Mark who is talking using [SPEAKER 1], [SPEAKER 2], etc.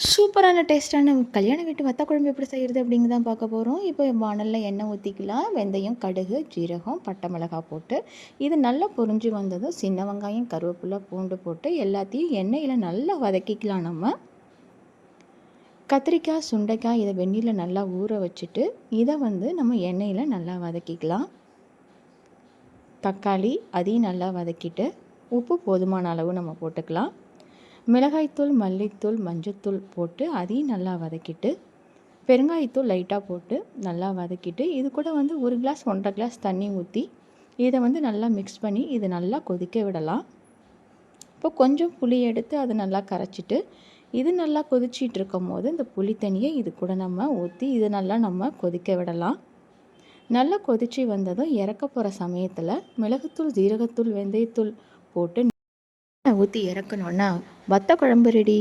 [SPEAKER 1] சூப்பரான டேஸ்ட்டான கல்யாண வீட்டு வத்த குழம்பு எப்படி செய்கிறது அப்படிங்க தான் பார்க்க போகிறோம். இப்போ வாணலில் எண்ணெய் ஊற்றிக்கலாம். வெந்தயம், கடுகு, ஜீரகம், பட்டை மிளகாய் போட்டு இது நல்லா பொரிஞ்சு வந்ததும் சின்ன வெங்காயம், கருவேப்பிலை, பூண்டு போட்டு எல்லாத்தையும் எண்ணெயில் நல்லா வதக்கிக்கலாம். நம்ம கத்திரிக்காய், சுண்டைக்காய் இதை வெந்நீரில் நல்லா ஊற வச்சுட்டு இதை நம்ம எண்ணெயில் நல்லா வதக்கிக்கலாம். தக்காளி அதையும் நல்லா வதக்கிட்டு உப்பு போதுமான அளவு நம்ம போட்டுக்கலாம். மிளகாய்த்தூள், மல்லித்தூள், மஞ்சத்தூள் போட்டு அதையும் நல்லா வதக்கிட்டு பெருங்காயத்தூள் லைட்டாக போட்டு நல்லா வதக்கிட்டு இது கூட 1 கிளாஸ் 1.5 கிளாஸ் தண்ணி ஊற்றி இதை நல்லா மிக்ஸ் பண்ணி இது நல்லா கொதிக்க விடலாம். இப்போ கொஞ்சம் புளி எடுத்து அதை நல்லா கரைச்சிட்டு இது நல்லா கொதிச்சிட்டு இருக்கும் போது இந்த புளி தண்ணியை இது கூட நம்ம ஊற்றி இது நல்லா நம்ம கொதிக்க விடலாம். நல்லா கொதித்து வந்ததும் இறக்க போகிற சமயத்தில் மிளகுத்தூள், ஜீரகத்தூள், வெந்தயத்தூள் போட்டு ஊற்றி இறக்கணுன்னா வத்த குழம்பு ரெடி.